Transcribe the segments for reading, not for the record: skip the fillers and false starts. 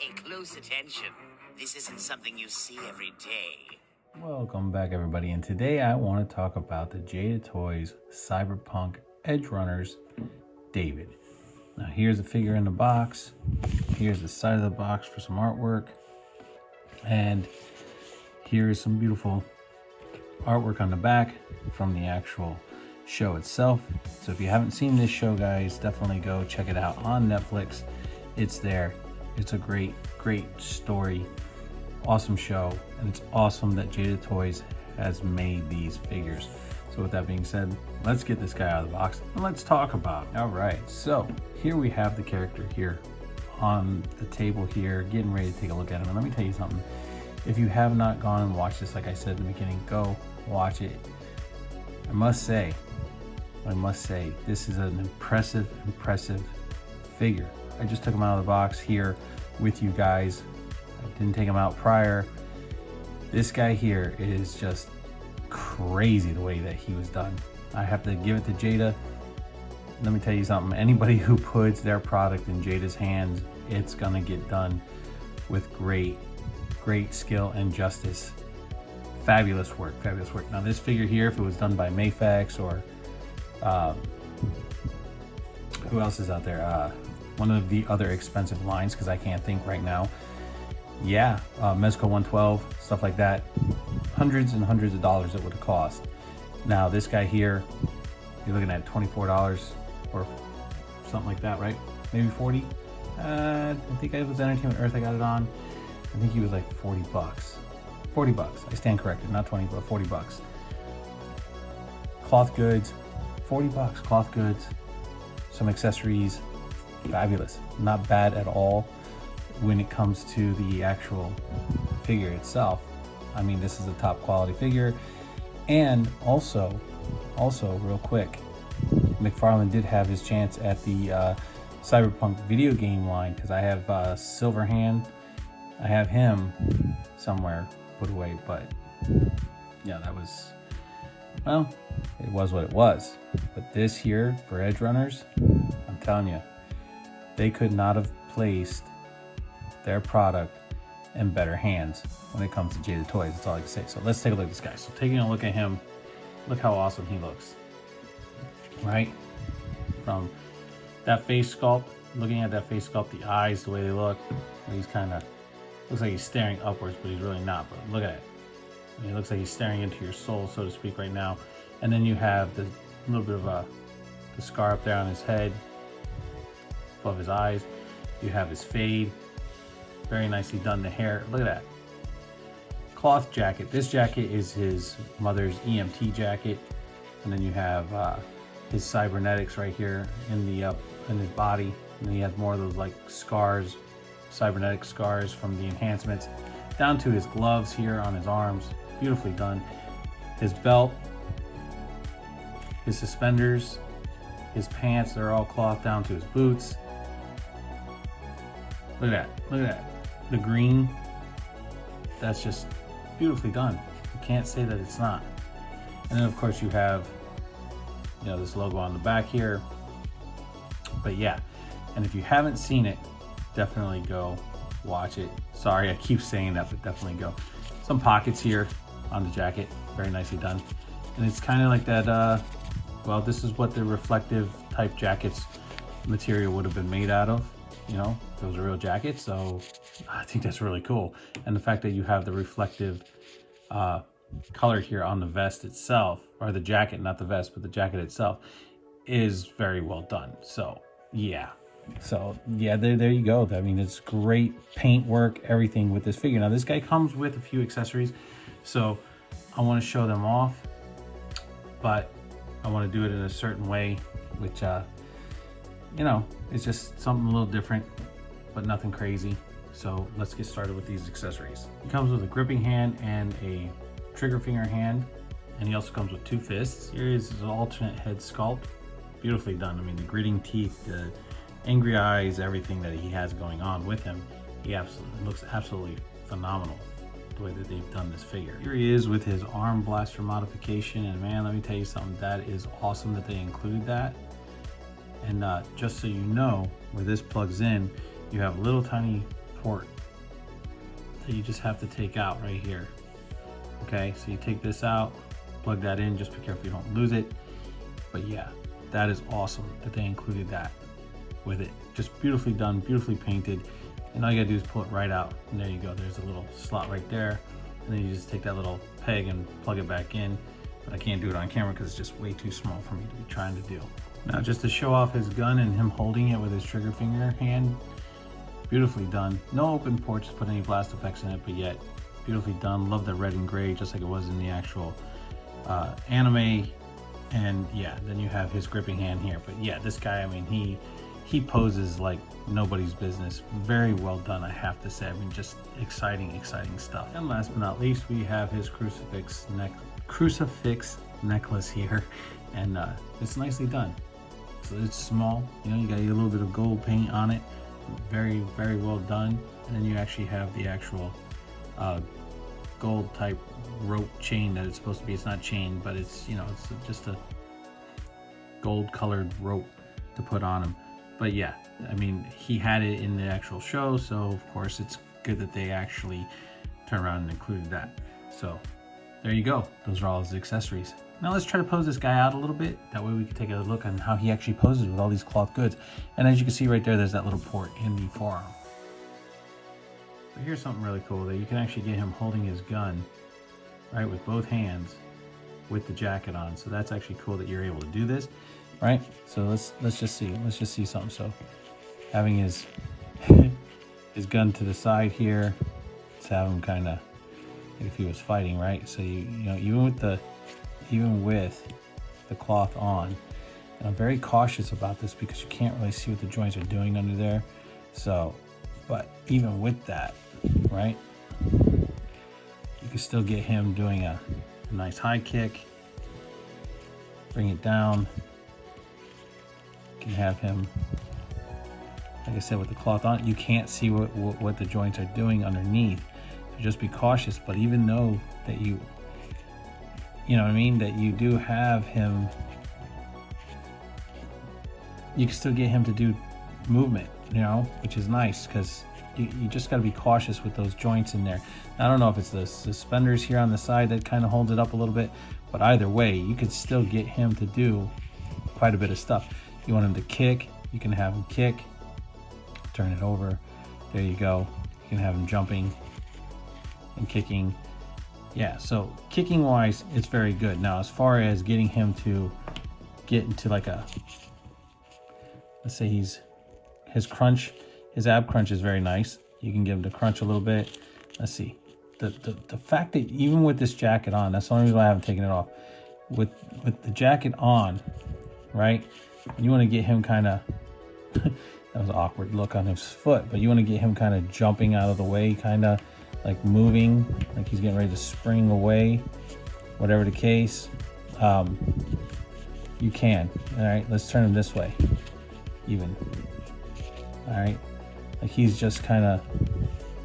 Pay close attention. This isn't something you see every day. Welcome back, everybody, and today I want to talk about the Jada Toys Cyberpunk EdgeRunners David. Now here's the figure in the box. Here's the side of the box for some artwork. And here is some beautiful artwork on the back from the actual show itself. So if you haven't seen this show, guys, definitely go check it out on Netflix. It's there. It's a great story. Awesome show, and it's awesome that Jada Toys has made these figures. So with that being said, let's get this guy out of the box and let's talk about it. All right, so here we have the character here on the table here, getting ready to take a look at him. And let me tell you something. If you have not gone and watched this, like I said in the beginning, go watch it. I must say, this is an impressive figure. I just took him out of the box here with you guys. I didn't take him out prior. This guy here is just crazy the way that he was done. I have to give it to Jada. Let me tell you something. Anybody who puts their product in Jada's hands, it's gonna get done with great skill and justice. Fabulous work. Now this figure here, if it was done by Mayfax or who else is out there? One of the other expensive lines, because I can't think right now. Yeah, Mezco 112, stuff like that. Hundreds and hundreds of dollars it would have cost. Now this guy here, you're looking at $24 or something like that, right? Maybe 40. I think it was Entertainment Earth I got it on. I think he was like 40 bucks. 40 bucks. I stand corrected, not 20, but 40 bucks. Cloth goods, 40 bucks. Cloth goods, some accessories, fabulous. Not bad at all. When it comes to the actual figure itself, I mean, this is a top quality figure. And also real quick, McFarlane did have his chance at the Cyberpunk video game line, because I have Silverhand. I have him somewhere put away, but yeah, that was, well, it was what it was. But this here for EdgeRunners, I'm telling you, they could not have placed their product in better hands when it comes to Jada Toys. That's all I can say. So let's take a look at this guy. So taking a look at him, look how awesome he looks, right? From that face sculpt, looking at that face sculpt, the eyes, the way they look, he's kind of, looks like he's staring upwards, but he's really not. But look at it. I mean, it looks like he's staring into your soul, so to speak, right now. And then you have the little bit of the scar up there on his head, above his eyes. You have his fade. Very nicely done. The hair, look at that. Cloth jacket. This jacket is his mother's EMT jacket. And then you have his cybernetics right here in his body. And then he has more of those like scars, cybernetic scars from the enhancements, down to his gloves here on his arms. Beautifully done. His belt, his suspenders, his pants, they're all cloth down to his boots. Look at that. The green, that's just beautifully done. You can't say that it's not. And then of course you have, this logo on the back here. But yeah, and if you haven't seen it, definitely go watch it. Sorry, I keep saying that, but definitely go. Some pockets here on the jacket, very nicely done. And it's kind of like that, well, this is what the reflective type jackets material would have been made out of. If it was a real jacket. So I think that's really cool. And the fact that you have the reflective color here on the vest itself, or the jacket, not the vest, but the jacket itself, is very well done. So yeah. There you go. I mean, it's great paint work, everything with this figure. Now this guy comes with a few accessories, so I want to show them off, but I want to do it in a certain way, which it's just something a little different, but nothing crazy. So let's get started with these accessories. He comes with a gripping hand and a trigger finger hand, and he also comes with 2 fists. Here is his alternate head sculpt, beautifully done. I mean, the gritting teeth, the angry eyes, everything that he has going on with him, he looks absolutely phenomenal the way that they've done this figure. Here he is with his arm blaster modification, and man, let me tell you something, that is awesome that they include that. And just so you know, where this plugs in, you have a little tiny port that you just have to take out right here. Okay, so you take this out, plug that in, just be careful you don't lose it. But yeah, that is awesome that they included that with it. Just beautifully done, beautifully painted. And all you gotta do is pull it right out. And there you go, there's a little slot right there. And then you just take that little peg and plug it back in. But I can't do it on camera because it's just way too small for me to be trying to do. Now just to show off his gun and him holding it with his trigger finger hand, beautifully done. No open ports to put any blast effects in it, but yet beautifully done. Love the red and gray, just like it was in the actual anime. And yeah, then you have his gripping hand here. But yeah, this guy, I mean, he poses like nobody's business. Very well done, I have to say. I mean, just exciting stuff. And last but not least, we have his crucifix necklace here, and it's nicely done. So it's small, you know, you got a little bit of gold paint on it. Very well done. And then you actually have the actual gold type rope chain that it's supposed to be. It's not chain, but it's, you know, it's just a gold colored rope to put on him. But yeah, I mean, he had it in the actual show, so of course it's good that they actually turned around and included that. So there you go, those are all his accessories. Now let's try to pose this guy out a little bit. That way we can take a look on how he actually poses with all these cloth goods. And as you can see right there, there's that little port in the forearm. So here's something really cool, that you can actually get him holding his gun, right, with both hands with the jacket on. So that's actually cool that you're able to do this, right? So let's just see something. So having his his gun to the side here, let's have him kind of like if he was fighting, right? So you know, even with the cloth on, and I'm very cautious about this because you can't really see what the joints are doing under there. So, but even with that, right, you can still get him doing a nice high kick, bring it down. You can have him, like I said, with the cloth on. You can't see what the joints are doing underneath, so just be cautious. But even though that you know what I mean, that you do have him, you can still get him to do movement, you know, which is nice, because you just got to be cautious with those joints in there. I don't know if it's the suspenders here on the side that kind of holds it up a little bit, but either way, you could still get him to do quite a bit of stuff. You want him to kick, you can have him kick, turn it over, there you go. You can have him jumping and kicking. Yeah, so kicking wise, it's very good. Now, as far as getting him to get into like a, let's say his ab crunch is very nice. You can get him to crunch a little bit. Let's see. The fact that even with this jacket on, that's the only reason why I haven't taken it off. With the jacket on, right? You want to get him kind of, that was an awkward look on his foot, but you want to get him kind of jumping out of the way, kind of like moving, like he's getting ready to spring away, whatever the case. You can. All right, let's turn him this way, even. All right, like he's just kind of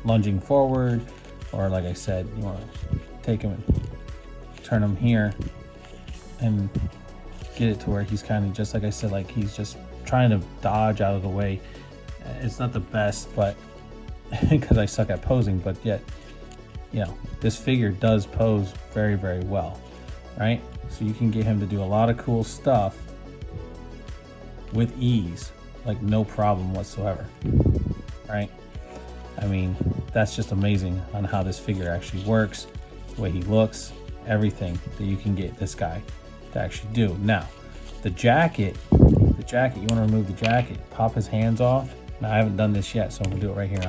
lunging forward, or like I said, you want to take him and turn him here and get it to where he's kind of just, like I said, like he's just trying to dodge out of the way. It's not the best, but because I suck at posing, but yet, you know, this figure does pose very well, right? So you can get him to do a lot of cool stuff with ease, like no problem whatsoever, right? I mean, that's just amazing on how this figure actually works, the way he looks, everything that you can get this guy to actually do. Now, the jacket, you want to remove the jacket, pop his hands off. Now, I haven't done this yet, so I'm gonna do it right here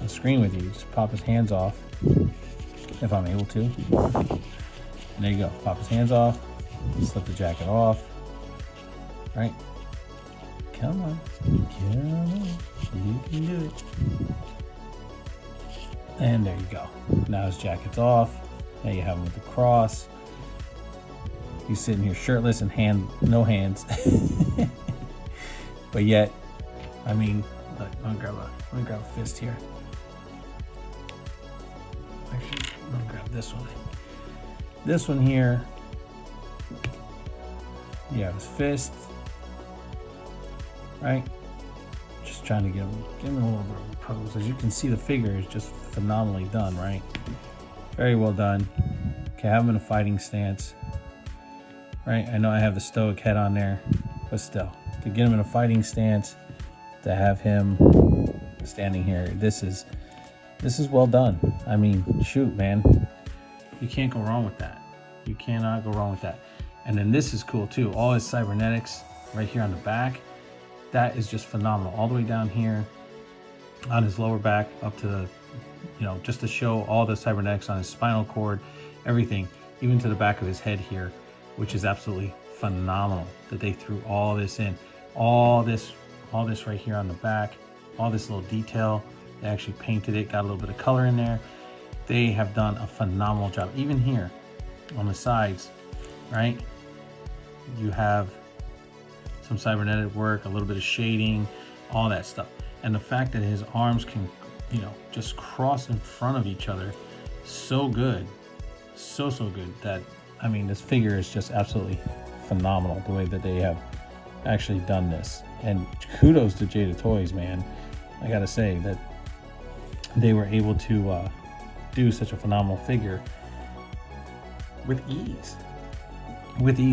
on screen with you. Just pop his hands off, if I'm able to. And there you go, pop his hands off, slip the jacket off, right? Come on, you can do it. And there you go. Now his jacket's off. Now you have him with the cross. He's sitting here shirtless and no hands. But yet, I mean, look, let me grab a fist here. Actually, I'm gonna grab this one. This one here, you have his fist, right? Just trying to give him a little bit of a pose. As you can see, the figure is just phenomenally done, right? Very well done. Okay, have him in a fighting stance, right? I know I have the stoic head on there, but still, to get him in a fighting stance, to have him standing here, this is well done. I mean, shoot, man, you can't go wrong with that. You cannot go wrong with that. And then this is cool too. All his cybernetics right here on the back, that is just phenomenal. All the way down here on his lower back up to the, just to show all the cybernetics on his spinal cord, everything, even to the back of his head here, which is absolutely phenomenal that they threw all this in. All this right here on the back, all this little detail. They actually painted it, got a little bit of color in there. They have done a phenomenal job. Even here on the sides, right? You have some cybernetic work, a little bit of shading, all that stuff. And the fact that his arms can, just cross in front of each other, so good. So good that, I mean, this figure is just absolutely phenomenal, the way that they have actually done this. And kudos to Jada Toys, man. I gotta say that they were able to do such a phenomenal figure with ease.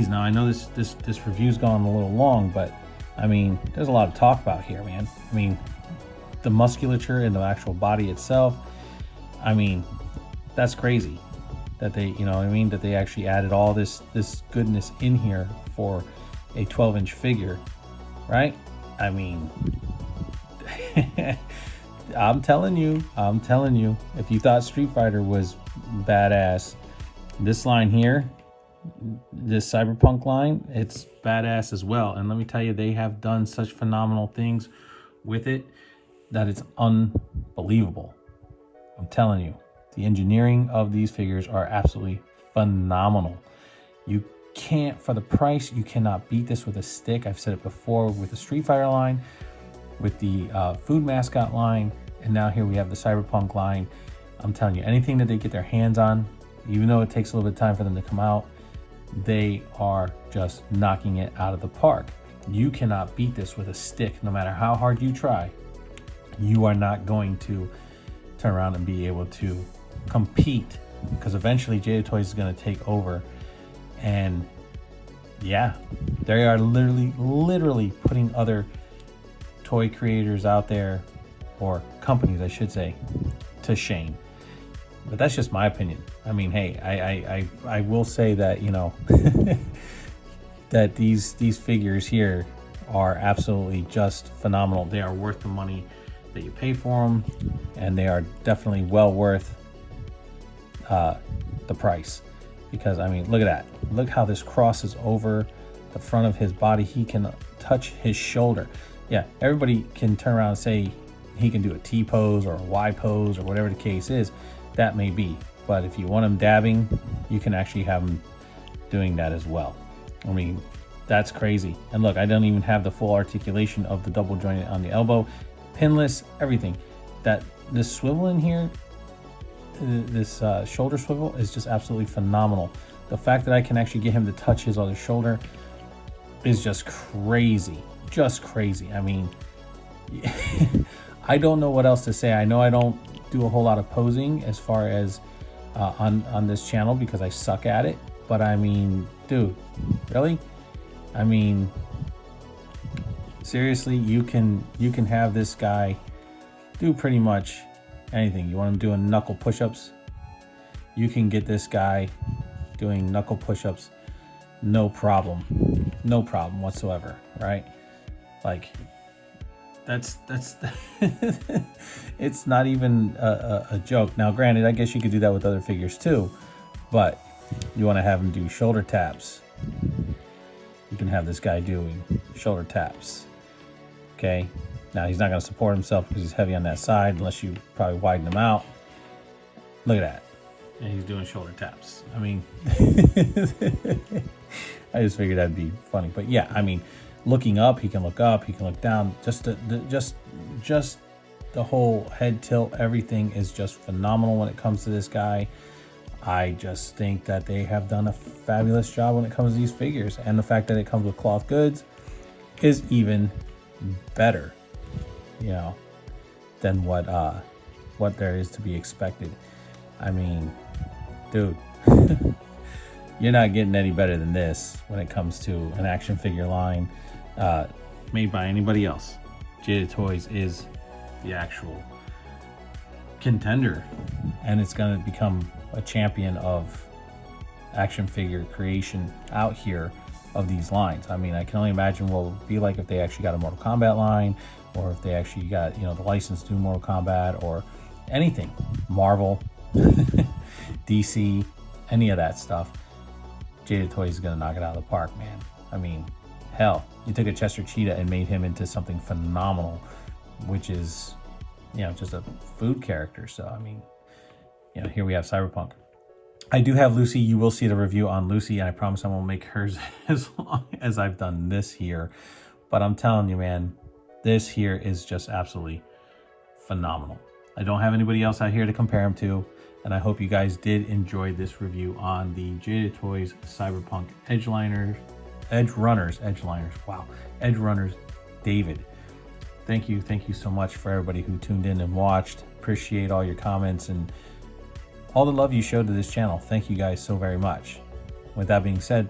Now, I know this review's gone a little long, but I mean, there's a lot to talk about here, man. I mean, the musculature and the actual body itself, I mean, that's crazy that they, that they actually added all this goodness in here for a 12-inch figure, right? I mean, I'm telling you, if you thought Street Fighter was badass, this line here, this Cyberpunk line, it's badass as well. And let me tell you, they have done such phenomenal things with it that it's unbelievable. I'm telling you, the engineering of these figures are absolutely phenomenal. You can't, for the price, you cannot beat this with a stick. I've said it before with the Street Fighter line, with the food mascot line, and now here we have the Cyberpunk line. I'm telling you, anything that they get their hands on, even though it takes a little bit of time for them to come out, they are just knocking it out of the park. You cannot beat this with a stick. No matter how hard you try, you are not going to turn around and be able to compete, because eventually Jada Toys is going to take over. And yeah, they are literally putting other toy creators out there, or companies I should say, to shame. But that's just my opinion. I mean, hey, I will say that, that these figures here are absolutely just phenomenal. They are worth the money that you pay for them, and they are definitely well worth the price. Because, I mean, look at that. Look how this crosses over the front of his body. He can touch his shoulder. Yeah, everybody can turn around and say he can do a T pose or a Y pose or whatever the case is. That may be, but if you want him dabbing, you can actually have him doing that as well. I mean, that's crazy. And look, I don't even have the full articulation of the double joint on the elbow, pinless, everything. That this swivel in here, this shoulder swivel is just absolutely phenomenal. The fact that I can actually get him to touch his other shoulder is just crazy. I mean, I don't know what else to say. I know I don't do a whole lot of posing as far as on this channel because I suck at it, but I mean, dude, really? I mean, seriously, you can have this guy do pretty much anything. You want him doing knuckle push-ups, you can get this guy doing knuckle push-ups, no problem whatsoever, right? Like, that's it's not even a joke. Now, granted, I guess you could do that with other figures too, but you want to have him do shoulder taps. You can have this guy doing shoulder taps. Okay, now he's not going to support himself because he's heavy on that side unless you probably widen him out. Look at that, and he's doing shoulder taps. I mean, I just figured that'd be funny, but yeah, I mean, looking up, he can look down. Just the whole head tilt, everything is just phenomenal when it comes to this guy. I just think that they have done a fabulous job when it comes to these figures, and the fact that it comes with cloth goods is even better. you know, than what there is to be expected. I mean, dude, you're not getting any better than this when it comes to an action figure line made by anybody else. Jada Toys is the actual contender, and it's going to become a champion of action figure creation out here of these lines. I mean, I can only imagine what it would be like if they actually got a Mortal Kombat line, or if they actually got, you know, the license to do Mortal Kombat or anything, Marvel, DC, any of that stuff. Jada Toys is going to knock it out of the park, man. I mean, hell, you took a Chester Cheetah and made him into something phenomenal, which is, you know, just a food character. So, I mean, you know, here we have Cyberpunk. I do have Lucy. You will see the review on Lucy, and I promise I won't make hers as long as I've done this here. But I'm telling you, man, this here is just absolutely phenomenal. I don't have anybody else out here to compare him to, and I hope you guys did enjoy this review on the Jada Toys Cyberpunk EdgeRunners. Wow, EdgeRunners David. Thank you so much for everybody who tuned in and watched. Appreciate all your comments and all the love you showed to this channel. Thank you guys so very much. With that being said,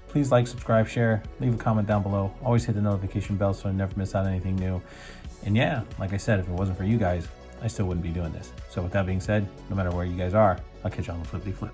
please like, subscribe, share, leave a comment down below. Always hit the notification bell so I never miss out on anything new. And yeah, like I said, if it wasn't for you guys, I still wouldn't be doing this. So with that being said, no matter where you guys are, I'll catch you on the flippity flip.